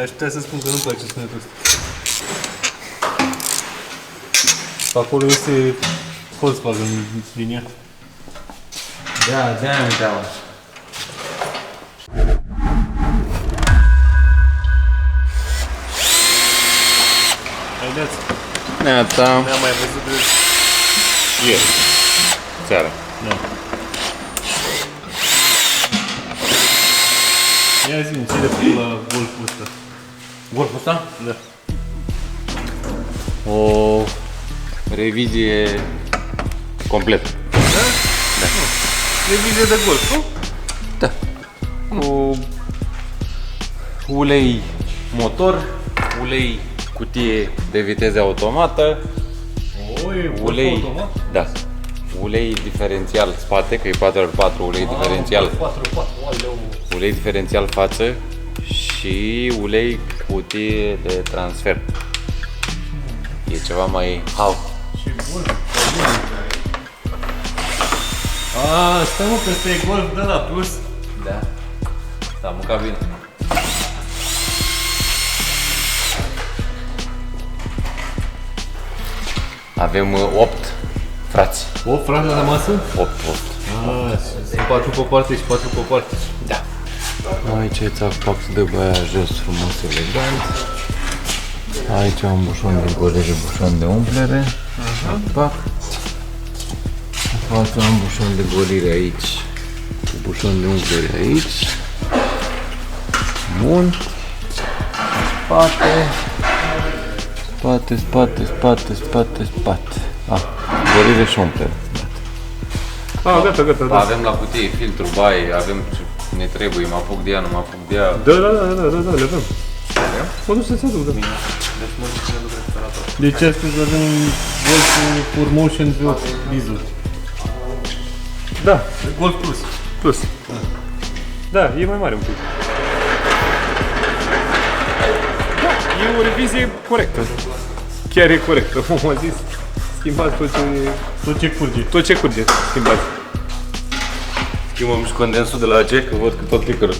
Aș putea să spun că nu-mi place sunetul ăsta. Acolo este Volkswagen din ea. Da, de-aia mi dau. Haideți. Neata. Ne-am mai văzut de Ieri. Seara. Da. Ia zi-mi, ce de făcut la Golful ăsta? Golful ăsta? Da. O revizie completă. Da? Revizie de Golf, nu? Da. Cu ulei motor, ulei cutie de viteză automată, Oi, ulei, automat? da, ulei diferențial spate, că e 4x4, ulei diferențial, 4x4, aleu. ulei diferențial față și ulei cutie de transfer. E ceva mai hau. Și Golf, stai mă, că ăsta e Golf de la Plus. Da. S-a mâncat bine. Avem 8 frați. O, frate la masă? 8. Sunt 4 pe parte și 4 pe parte. Da. Aici e țac-pac de băia jos, frumos, elegant. Aici un bușon de golere, bușon de umplere. Pac. Față un bușon de golire aici. Cu bușon de umplere aici. Bun. Spate. Golire și umplere. Gata, da. Avem la cutie filtru, baie, avem ce ne trebuie, mă apuc de ea, nu mă apuc de ea. Da, le avem. Mă duc să-ți aduc, da. Deci astăzi avem Golf 4Motion V8 diesel. Da, Golf Plus. Da, e mai mare un pic. Da, e o revizie corectă. Chiar e corectă, cum am zis. Schimbați tot ce curge. Tot ce curge, schimbați. Schimbăm și condensul de la AC, că văd că tot picără.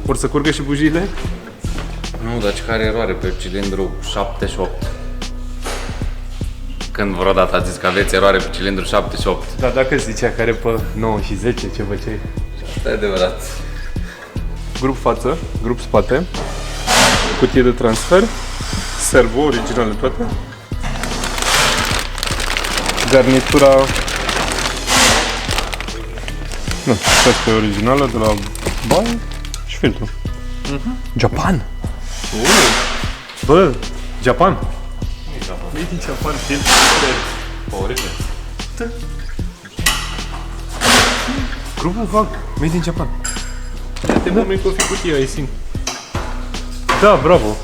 Vor să curgă și bujiile? Nu, dar ce care eroare pe cilindru 7 și 8. Când vreodată ați zis că aveți eroare pe cilindru 7 și 8. Da, dacă zicea care pe 9 și 10, ce făceai? Asta e adevărat. Grup față, grup spate, cutie de transfer, servo originale toate, garnitura, nu, asta e originală de la baie și filtru. Japan! Bă, Japan! Made in Japan, filtru Oribil. Grupul VAG, made in Japan. Ia-te mă, mi-ai fi cutia, ai simt. Da, bravo!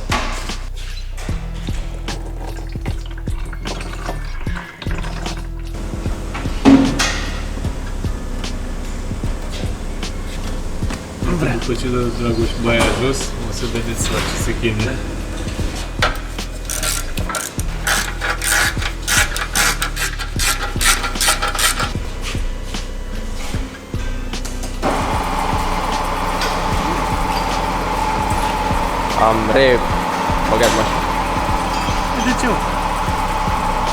După ce dă Dragoș baia jos, o să vedeți la ce se cheme. Am băgat mașina. De ce?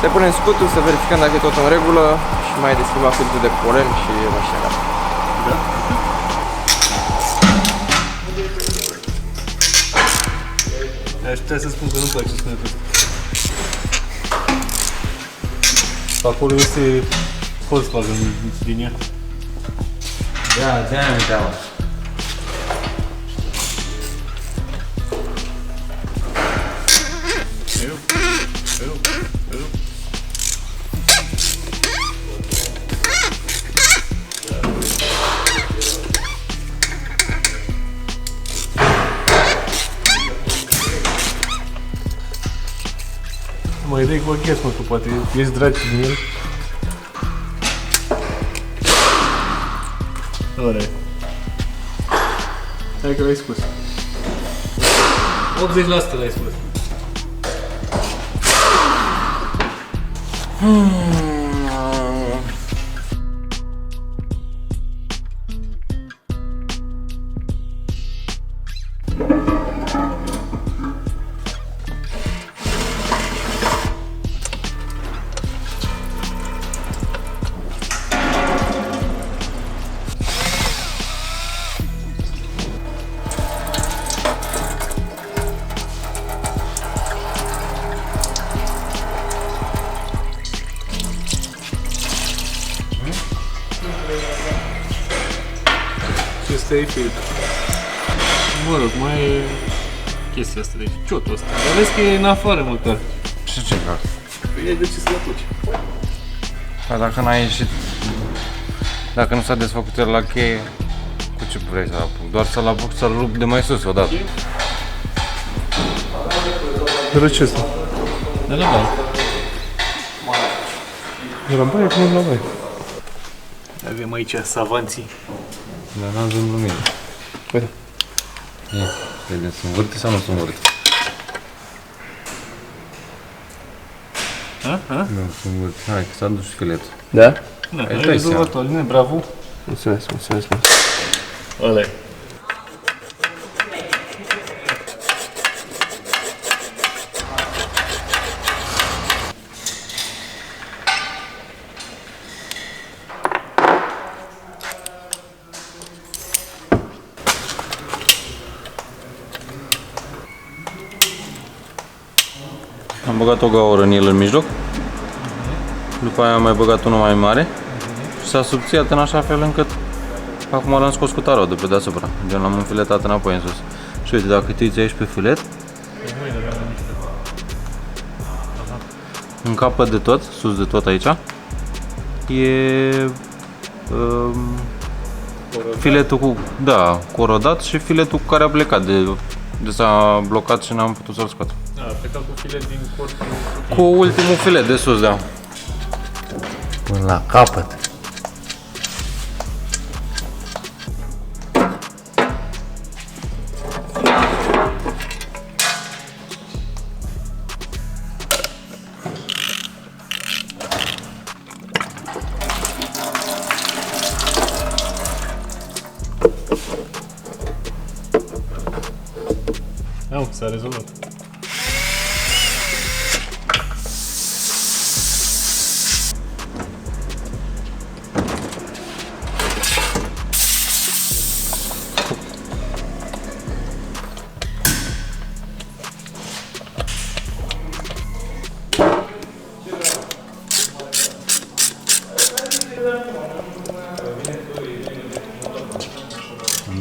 Se punem scutul să verificăm dacă e tot în regulă și mai deschimba filtrul de polen și mașina gata. Da? Aș putea să spun că nu-mi place sunetul ăsta. Acolo este Volkswagen din ea. Da, de-aia mi dau. Mai dai cu aghias, mă, că poate ești dragi din el. Ăla e. Hai că l-ai spus. 80% l-ai spus. ăsta e filtru. Mă rog, mai e chestia asta de ciotul ăsta. Dar vezi că e în afară măcar. Și ce fac? Păi de ce să-l apuci? Dar dacă n-a ieșit, dacă nu s-a desfăcut el la cheie, cu ce vrei să-l apuc? Doar să-l apuc să-l rup de mai sus odată. De la ce ăsta? De la baie. De la baie? Cum la baie? Avem aici savanții. Dar n-avem lumină. Păi da. Ia, vedeți, sunt vârte sau nu sunt vârte? Nu, sunt vârte. Hai, că s-a dus filetul. Da? Da, Ai ai dai rezolvat Aline, bravo. Mulțumesc, mulțumesc. Ăla e. Am băgat o gaură în el în mijloc. După aia am mai băgat unul mai mare. Și s-a subțiat în așa fel încât acum l-am scos cu tarot de pe deasupra. Gen l-am înfiletat înapoi în sus. Și uite, dacă te uiți aici pe filet, în capăt de tot, sus de tot aici, e filetul cu, da, corodat și filetul cu care a plecat de s-a blocat și n-am putut să-l scot. A plecat cu filet din corpul. Cu ultimul filet de sus, da. Până la capăt. Da, s-a rezolvat.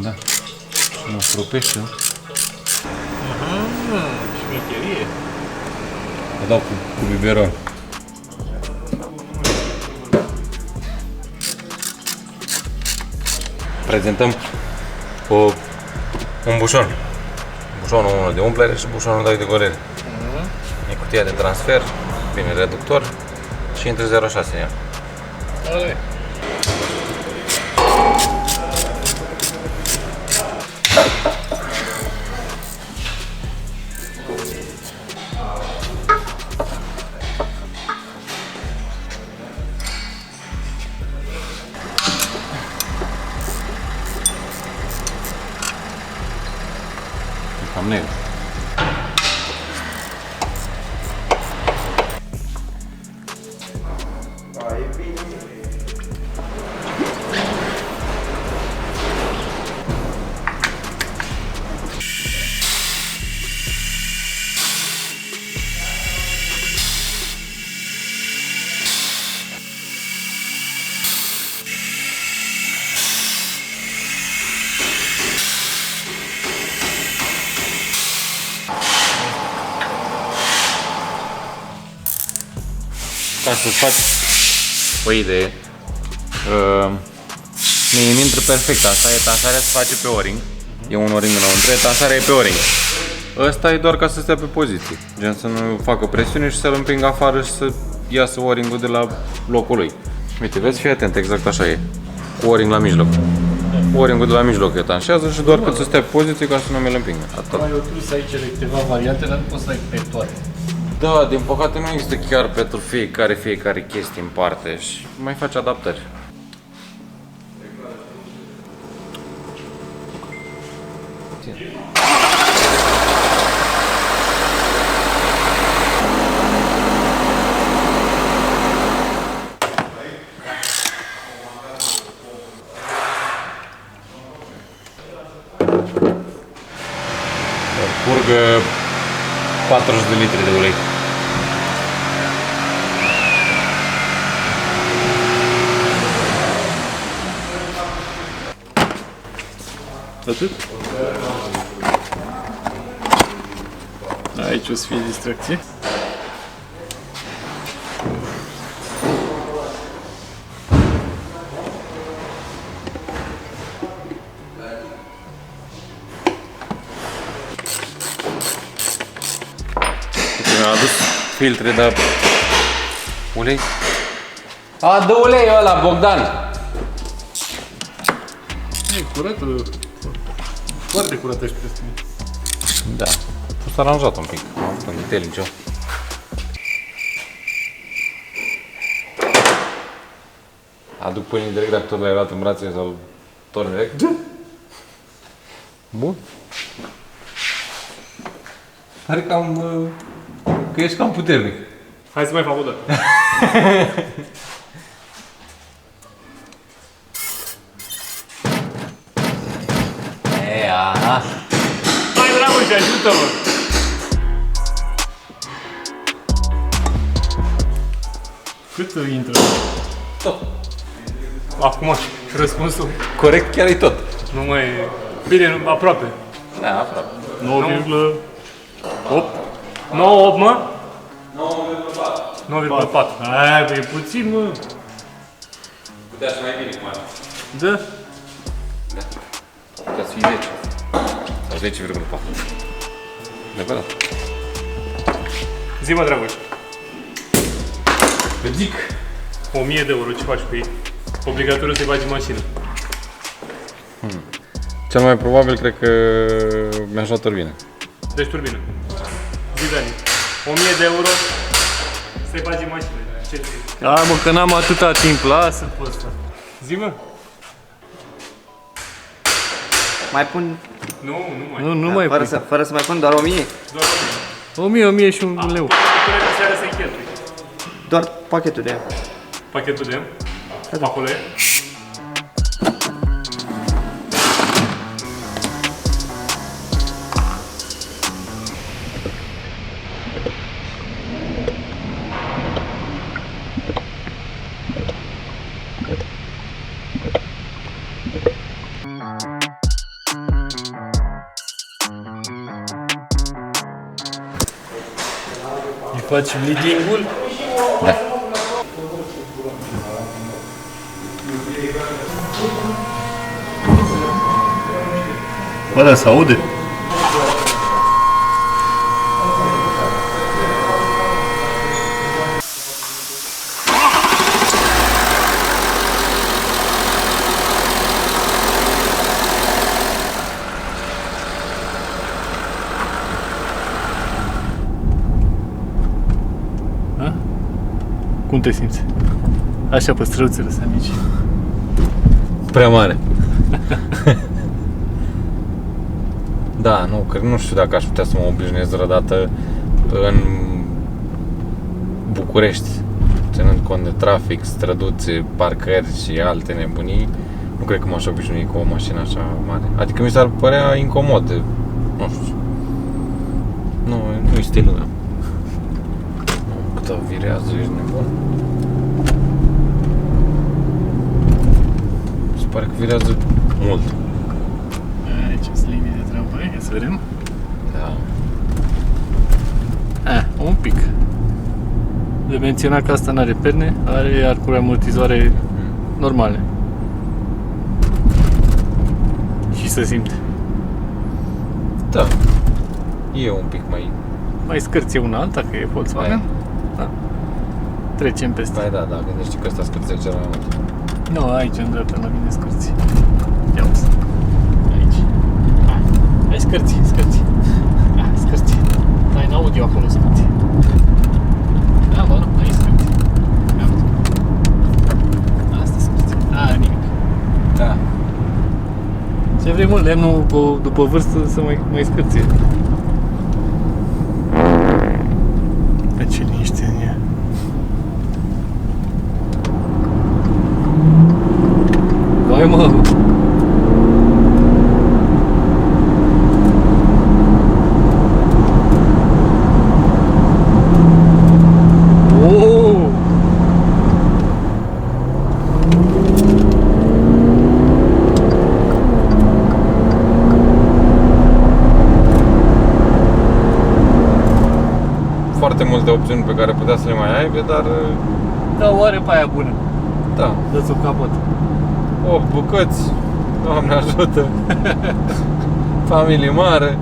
Da. Mă stropește. Șmecherie. O dau cu biberon. Prezentăm un bușon. Bușonul 1 de umplere și bușonul 2 de golire. E cutia de transfer, bine reductor și între 0,6 în el. Ăla e. Cam negru. Ca să faci o idee, mie îmi intră perfect asta, e tansarea se face pe o-ring, e un o-ring înăuntru, tansarea e pe o-ring. Ăsta e doar ca să stea pe poziție, gen să nu facă presiune și să-l împingă afară și să iasă o-ring-ul de la locul lui. Uite, vezi, fii atent, exact așa e, cu o-ring la mijloc. O-ring-ul de la mijloc e tanșează și doar cât să stea pe poziție ca să nu mi-l împingă. Atât. Mai inclus aici de câteva variante, dar nu poți să ai pe toate. Da, din păcate nu există chiar pentru fiecare chestie în parte și mai faci adaptări. Curgă 40 de litri de ulei. Atât? Aici o să fie distracție. Mi-a adus filtre de ulei. A, dă ulei ăla, Bogdan! E curată. Foarte curată și prestul. Da. A fost aranjat un pic. Am avut un detailing ceva. Aduc pâinii direct dacă tot l-ai luat în brațe sau torni direct? Da. Bun. Pare cam... că ești cam puternic. Hai să mai fac o dată. Aha. Hai, dragul, și ajută-mă! Cât intră? Tot. Acum, răspunsul. Corect, chiar e tot. Nu mai... Bine, aproape. Da, aproape. 9,8. 9,8, mă? 9,4. Aia, bă, e puțin, mă. Putea să mai bine cum ar. Da? Putea să fie 10. Sau 10,4. Neapărat. Zi, mă, Dragoș. Vă zic. 1000 de euro, ce faci cu ei? Obligatoriu să-i bagi în mașină. Cel mai probabil, cred că mi-aș lua turbină. Deci turbină. Zi, Dani. 1000 de euro să-i bagi în mașină. Ce zici? Hai mă, că n-am atâta timp, lasă. Pe ăsta. Zi, mă. Mai pun... Nu mai. Nu mai pun. Fără să mai pun, doar 1000? Doar 1000 și un leu. Până că seara să-i cheltui. Doar pachetul de ea. Pachetul de acolo e. Îi faci bleeding-ul? Da. Bă, da, se aude? Cum te simți? Așa pe străuțele astea mici. Prea mare. Da, nu știu dacă aș putea să mă obișnuiesc vreodată în București, ținând cont de trafic, străduțe, parcări și alte nebunii. Nu cred că m-aș obișnui cu o mașină așa mare. Adică mi s-ar părea incomod, nu știu. Nu-i stilul meu. Câtă virează, ești nebun. Se pare că virează mult. Aici sunt linii de tramvai, ia să vedem. Da. Un pic. De menționat că asta n-are perne, are arcuri amortizoare normale. Și se simte. Da. E un pic Mai scârție una alta, că e Volkswagen. Da. Trecem peste. Mai da, gândește că ăsta scârție cel mai mult. Nu, aici în dreapta la mine scârție. Ia uzi. Aici. Ai scârție. Scârție. Ai în audio acolo scârție. Da, bă, ai scârție. Ia uzi. Asta scârție. Nimic. Da. Ce vrei, mă, lemnul după vârstă să mai scârție. Pe ce liniște în ea. Vai, mă! Oh! foarte multe opțiuni pe care putea să le mai aibă, dar Da, oare pe aia bună. da, Dă-ți-o capăt. 8 bucăți, Doamne ajută, familie mare.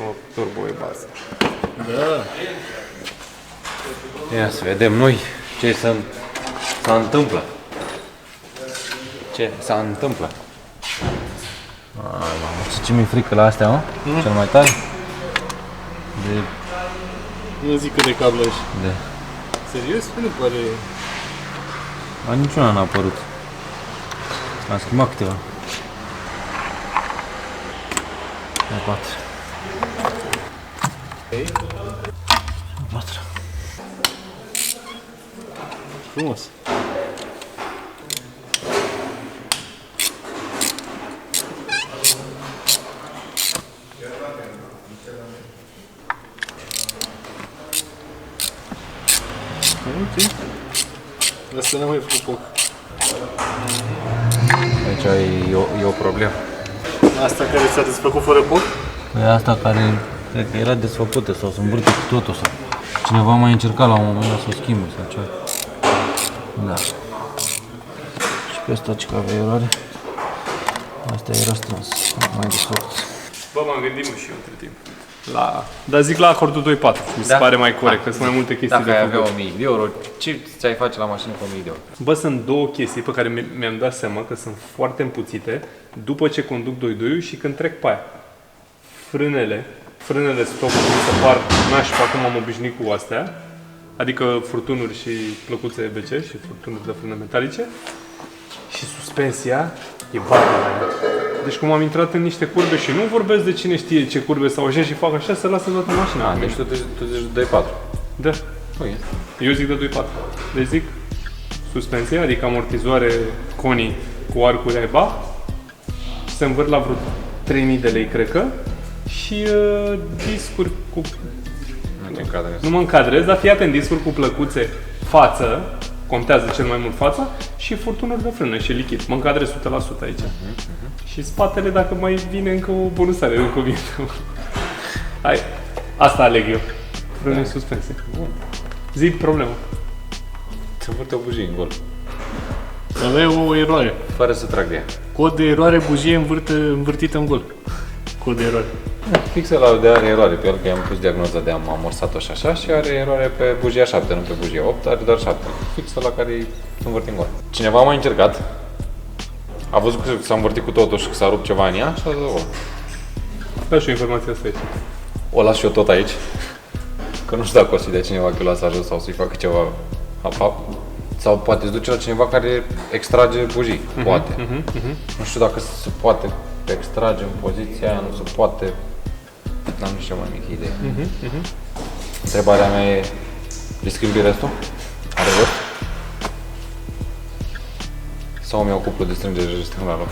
O turbo e bază. Da. Ia să vedem noi ce se întâmplă. Ce se întâmplă? Ai, mamă, ce mi-e frică la astea, mă? Cel mai tare? De... Nu zic cât de cablă ești. de... Serios? Nu pare... A, niciuna n-a apărut. Am schimbat câteva. Mai 4. Ok. 4. Frumos. Ok. Asta n-am mai făcut foc. Aici e o problemă. Asta care s-a desfăcut fără foc? Păi asta care cred că era desfăcută sau se învârte cu totul sau cineva mai încercat la un moment dat să o schimbe sau ceva. Da. Și pe asta ce că avea eroare. Asta era strâns, mai desfăcut. Bă, m-am gândit și eu între timp. Dar zic la acordul 2.4, mi se pare mai corect, că sunt mai multe chestii Dacă de ai făcut. avea 1000 de euro, ce ți-ai face la mașină cu 1000 de euro? Bă, sunt două chestii pe care mi-am dat seama că sunt foarte împuțite după ce conduc 2.2 și când trec pe aia. Frânele stop mi se par nașpa, cum am obișnuit cu astea, adică furtunuri și plăcuțe EBC și furtunuri de frâne metalice, și suspensia e barbară. Deci cum am intrat în niște curbe și nu vorbesc de cine știe ce curbe sau așa și fac așa, se lasă toată mașina. Deci tu zici 2.4. Da. Ok. Eu zic de 2.4. Deci zic suspensie, adică amortizoare Koni cu arcuri Airbag, se învârt la vreo 3000 de lei, cred că, și discuri cu... Nu te încadrezi. Nu mă încadrez, dar fii atent, discuri cu plăcuțe față, contează cel mai mult fața, și furtunuri de frână și lichid. Mă încadrez 100% aici. Și spatele, dacă mai vine încă o bonusare, încă o vine. Hai, asta aleg eu. Frâne suspensie. Zi problema. Se învârte o bujie în gol. Avea o eroare. Fără să trag de ea. Cod de eroare, bujie învârtită în gol. Cod de eroare. Fixă la de are eroare pe el, că i-am pus diagnoza de am amorsat-o și așa și are eroare pe bujia 7, nu pe bujia 8, are doar 7. Fixă la care îi învârti în gol. Cineva a mai încercat, a văzut că s-a învârtit cu totul și că s-a rupt ceva în ea și a zis, o, Da, și o informație asta aici. o las și eu tot aici. Că nu știu dacă o să-i dea cineva chelasa jos sau să-i facă ceva sau poate îți duce la cineva care extrage bujii, poate. Nu știu dacă se poate extrage în poziția aia, nu se poate. N-am nici cea mai mică idee. Întrebarea mea e, îi schimbi restul? Are rost? Sau mi-au cuplu de strângere și stâng la loc?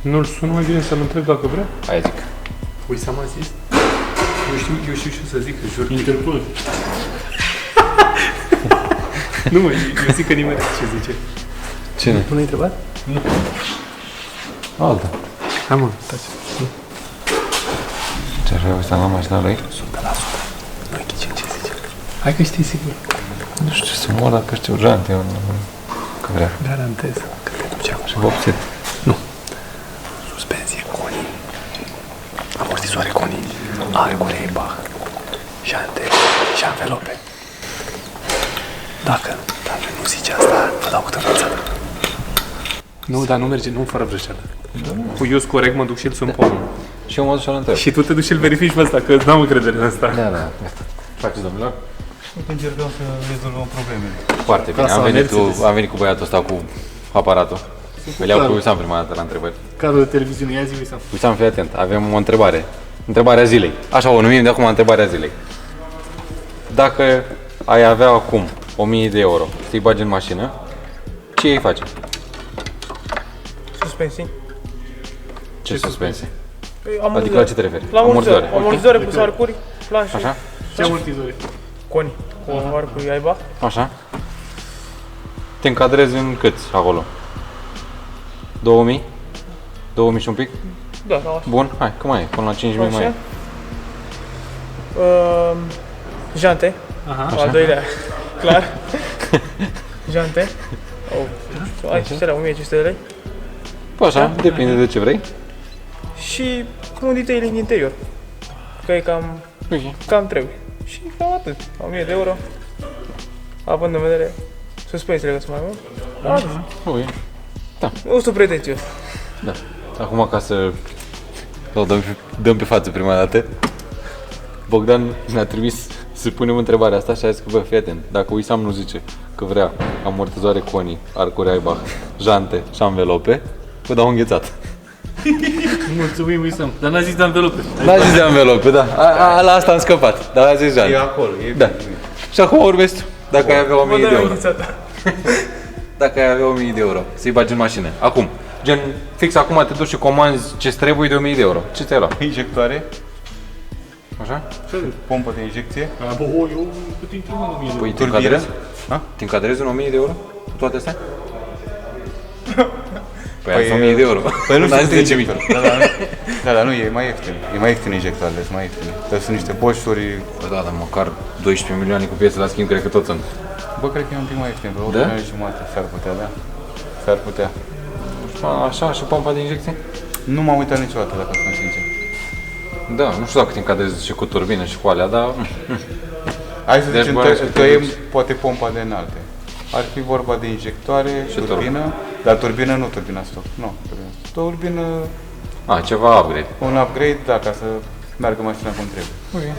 Nu-l sun mai bine să-l întreb dacă vrea? Aia zic. Păi s-a mai zis? Eu știu ce să zic, jur. Interpol. Nu, mă, eu zic că nimeni ce zice. Cine? Nu l-ai întrebat? Alta. Hai mă, taci. Ce-ar vrea ăsta la mașina lui? 100%. Noi ghicim ce zice. Hai că știi sigur. Nu știu, să mor dacă știu jante, că vrea. Garantez că te duceam așa. Vopsit. Nu. Suspensie Koni. Amortizoare Koni. Arcuri Airbag. Jante și anvelope. Dacă nu zici asta, vă dau câte înălțată. Nu, dar nu merge, nu fără vrăjeală. Cu ius corect mă duc și îl sun pe omul. Și eu mă duc și-l întreb. Și tu te duci și îl verifici pe ăsta, că n-am încredere în asta. Da, da. Faceți, domnilor? Încercăm să rezolvăm problemele. Foarte bine. Casa Mercedes. Am venit cu băiatul ăsta cu aparatul. Îl iau cu Uisam prima dată la întrebări. Cadrul de televiziune, ia zi, Uisam. Uisam, fii atent. Avem o întrebare. Întrebarea zilei. Așa o numim de acum întrebarea zilei. Dacă ai avea acum 1000 de euro să-i bagi în mașină, ce îi face? Suspensii. Ce suspensie? Păi, Adică la ce te referi? La amortizoare. Amortizoare plus arcuri, planșe, Așa? Ce amortizori? Koni. Cu arcuri Airbag. Așa? Te încadrezi în câți acolo? 2000? 2000 și un pic? Da, cam așa. Bun, hai, că mai e, până la 5.000 mai e. Așa. Jante, al doilea, clar. Jante. Ai ce era, 1500 de lei. Păi așa, depinde de ce vrei. Și un detailing interior. Că e cam trebuie. Și cam atât, 1000 de euro. Având în vedere suspensiile că sunt mai mult. Atât. Ui. Nu sunt pretențios. Da. Acum ca să o dăm pe față prima dată, Bogdan ne-a trimis să punem întrebarea asta și a zis că, bă, fii atent, dacă Wissam nu zice că vrea amortizoare Koni, arcuri Aibach, jante și anvelope, vă dau înghețat. Mulțumim, Wissam. Dar n-a zis de anvelope. N-a zis de anvelope, da. La asta am scăpat, dar a zis jante. E acolo, e Da. Și acum urmezi tu, dacă ai avea 1000 de euro. Înghețată. Dacă ai avea 1000 de euro, să-i bagi în mașină. Acum, gen, fix acum te duci și comanzi ce trebuie de 1000 de euro. Ce ți-ai luat? injectoare, Așa? pompă de injecție, Eu cât intru în 1000 de Păi te turbină. încadrezi? Ha? Te încadrezi în 1000 de euro? Cu toate astea? Păi Păi, ai 1000 de euro. Păi nu N-ai știu 10.000. dar nu, e mai ieftin. E mai ieftin injectoarele, sunt mai ieftine. Dar sunt niște boșuri, Bă, da, dar măcar 12 milioane cu piese la schimb, cred că tot sunt. bă, cred că e un pic mai ieftin, vreo 1 Da? milion jumate, s-ar putea, da. S-ar putea. Așa, și pompa de injecție? Nu m-am uitat niciodată, dacă sunt sincer. Da, nu știu dacă te încadrezi și cu turbină și cu alea, dar... Hai să Deci, zicem, bă, respectiv, tăiem poate pompa de înalte. Ar fi vorba de injectoare, Și turbină, dar turbină nu turbina stock, nu. Turbină, A, ceva upgrade. un upgrade, da, ca să meargă mașina cum trebuie.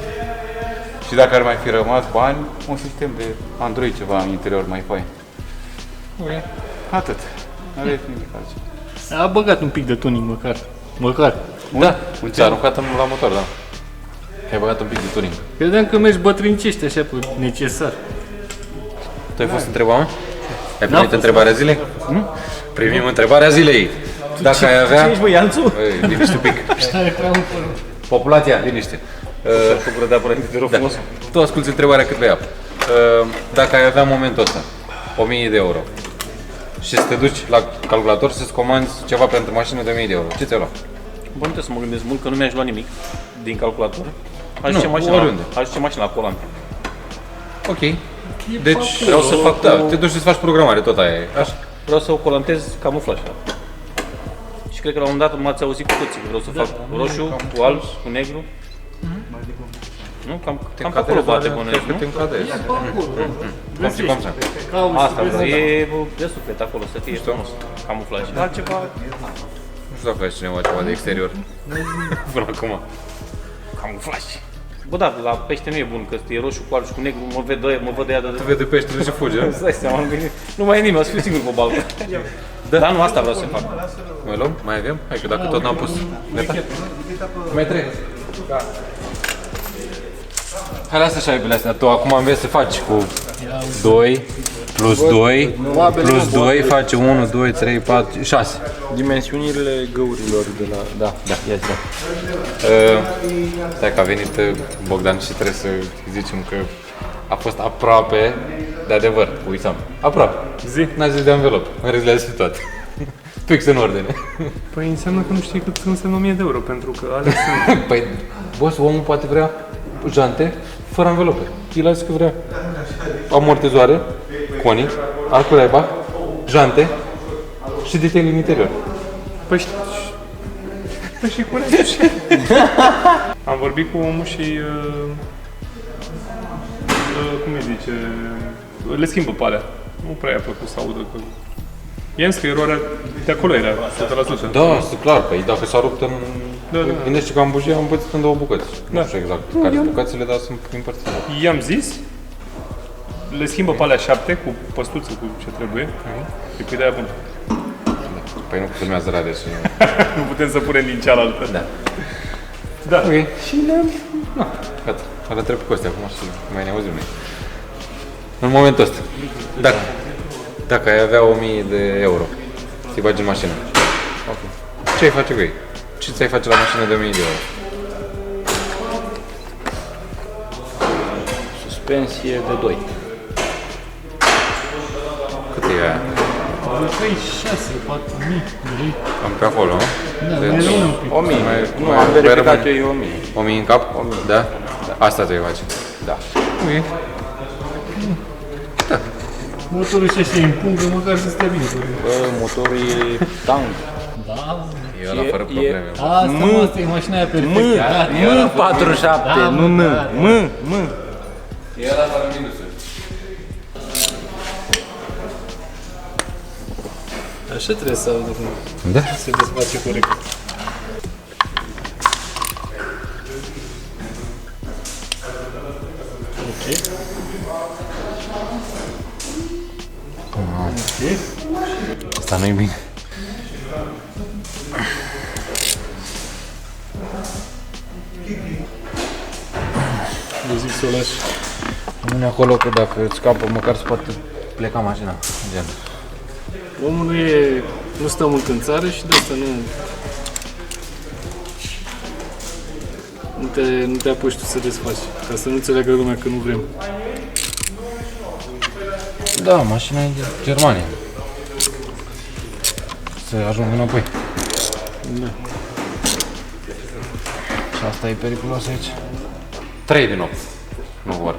Și dacă ar mai fi rămas bani, un sistem de Android ceva în interior mai fain. Atât. Are nimic altceva. A băgat un pic de tuning măcar. Măcar. Da, ți-a aruncat la motor, da. Ai băgat un pic de tuning. Credeam că mergi bătrâncești așa pe necesar. Tu ai fost întrebat, mă? Ai N-a primit fost. întrebarea zilei? Primim întrebarea zilei. Dacă ai avea... Ce ești, bă, Ianțu? Băi, liniște un pic. Are prea mult părul. Populația, liniște. Făcură de apărare, te rog frumos. Tu asculti întrebarea cât vei ia. Dacă ai avea în momentul ăsta 1000 de euro și să te duci la calculator să-ți comanzi ceva pentru mașină de 1000 de euro, ce ți-ai luat? Bă, nu trebuie să mă gândesc mult, că nu mi-aș lua nimic din calculator. Aș Nu, zice mașina, oriunde. aș zice mașina la colant. Ok. Deci, Vreau să fac da, o- te duci să-ți faci programare, tot aia e. Așa. Vreau să o colantez camuflaj. Și cred că la un moment dat m-ați auzit cu toții că vreau să fac roșu, cu alb, cu negru. Nu? Cam pe acolo bate bănuiesc, Cred că te nu? încadrezi. Cum și cum să? Asta vreau, e de suflet acolo, să fie frumos. Camuflaj. Altceva, Nu știu dacă ai cineva ceva de exterior. Până acum. camuflaj. Bă, da, la pește nu e bun, că e roșu cu alb și cu negru, mă văd de ea de Tu vede peștele și fuge. îți dai seama, nu mai e nimeni, o să fiu singur pe balcon. Dar nu asta vreau să fac. Mai luăm? Mai avem? Hai că dacă tot n-am pus. Gata? Mai trei. Hai, lasă șaibele astea. Tu acum înveți să faci cu 2 plus 2 plus 2 face 1, 2, 3, 4, 6. Dimensiunile găurilor de la... Da, ia zi. Stai că a venit Bogdan și trebuie să zicem că a fost aproape de adevăr, Wissam. Aproape. Zi. N-a zis de anvelop, în rest le-a zis toate. Fix în ordine. Păi înseamnă că nu știi cât înseamnă 1000 de euro, pentru că alea sunt... Păi, boss, omul poate vrea jante fără anvelope. El a zis că vrea amortizoare, Koni, arcuri Aibach, jante și detailing interior. Păi și curent și... Am vorbit cu omul și... cum îi zice... Le schimbă pe alea. Nu prea i-a plăcut să audă că... I-am zis că eroarea de acolo era, 100%. Da, este clar, păi dacă s-a rupt în... Da, da. Gândește că am bujia, am împărțit în două bucăți. Nu știu exact care sunt bucățile, dar sunt împărțite. I-am zis, le schimbă pe alea 7 cu păstuță, cu ce trebuie. Și pui de-aia bună. Păi nu filmează radio și... Nu putem să punem din cealaltă. Da. Da. Ok. Și ne-am... Na, gata. Are trebuie cu astea acum și mai ne auzim noi. În momentul ăsta, dacă ai avea 1000 de euro, ți-i bagi în mașină. Ok. Ce ai face cu ei? Ce ți-ai face la mașină de 1000 de euro? Suspensie de 2. Cât e aia? 36, 4000 de lei. Cam pe acolo, nu? Da, Deci, mai rămâne un pic. 1000. Nu, mai am verificat rămâne. eu, e 1000. 1000 în cap? Da? Asta trebuie face. Da. Motorul și așa în pungă, măcar să stea bine. Bă, motorul e tank. Da, E ăla fără probleme. asta e mașina aia perfectă. M47, nu N. M. E ăla fără minusuri. Așa trebuie să audă când Da? se desface corect. Ok. Ok. Asta nu-i bine. Eu zic să o lași. Rămâne acolo că dacă îți scapă, măcar să poate pleca mașina. Gen. Omul nu stă mult în țară și de asta nu te apuci tu să desfaci, ca să nu înțeleagă lumea că nu vrem. Da, mașina e din Germania. Să ajung înapoi. Da. Și asta e periculos aici. 3 din 8. Nu vor.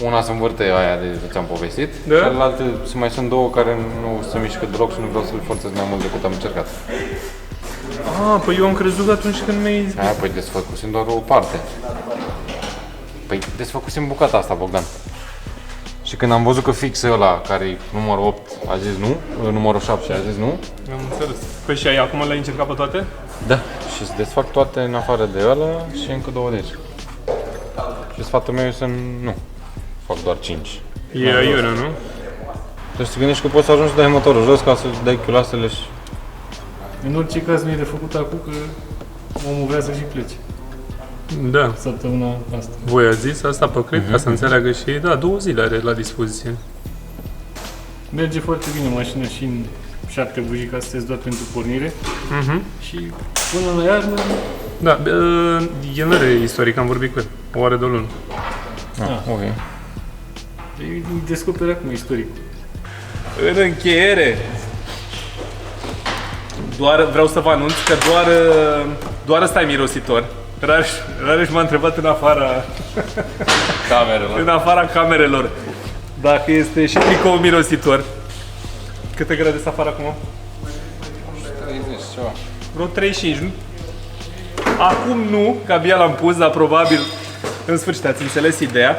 Una se învârte aia de ți-am povestit, Da. celelalte mai sunt două care nu se mișcă deloc și nu vreau să-l forțez mai mult decât am încercat. Ah, păi eu am crezut atunci când mi-ai zis. Aia, păi desfăcusem doar o parte. Păi desfăcusem bucata asta, Bogdan. Și când am văzut că fix ăla, care e numărul 8, a zis nu, numărul 7 a zis nu. Am înțeles. Păi și acum le-ai încercat pe toate? Da. Și se desfac toate în afară de ăla și încă 2 de aici. Și sfatul meu e să nu fac doar 5. E aiurea, nu? Deci să gândești că poți să ajungi să dai motorul jos ca să dai chiulasele și... În orice caz nu e de făcut acum că omul vrea să și plece Da. săptămâna asta. Voi ați zis asta pe clip, ca să înțeleagă și ei, da, 2 zile are la dispoziție. Merge foarte bine mașina și în 7 bujii ca să sunteți doar pentru pornire și până la iarnă Da, el nu are istoric, am vorbit cu el, o oară de o lună. Ok. îi descoperi acum istoric. În încheiere, vreau să vă anunț că doar ăsta e mirositor. Rareș m-a întrebat în afara camerelor dacă este și tricou mirositor. Câte grade sunt afară acum? 30 ceva. Vreo 35, nu? Acum nu, că abia l-am pus, dar probabil în sfârșit ați înțeles ideea.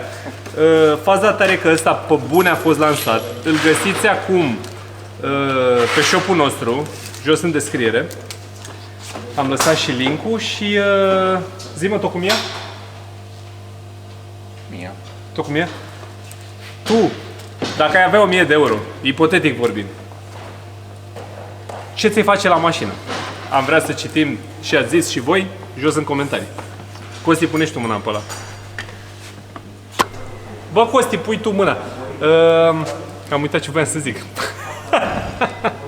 Faza tare că ăsta pe bune a fost lansat. Îl găsiți acum pe shop-ul nostru, jos în descriere. Am lăsat și link-ul și zi-mă, tot cum e? Mia. Tot cum e? Tu, dacă ai avea 1000 de euro, ipotetic vorbind, ce ți-ai face la mașină? Am vrea să citim ce ați zis și voi jos în comentarii. Costi, pune și tu mâna pe ăla. Bă, Costi, pui tu mâna. Am uitat ce voiam să zic.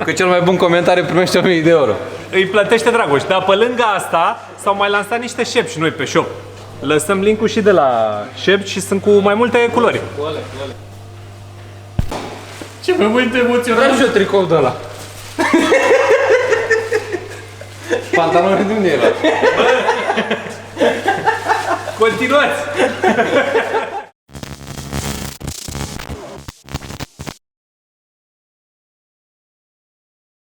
Că cel mai bun comentariu primește 1000 de euro. Îi plătește Dragoș, dar pe lângă asta s-au mai lansat niște șepci noi pe shop. Lăsăm link-ul și de la șepci și sunt cu mai multe culori. Ce moment emoționant! Vreau și eu tricou de ăla. Pantalonul de unde e ăla? Continuați!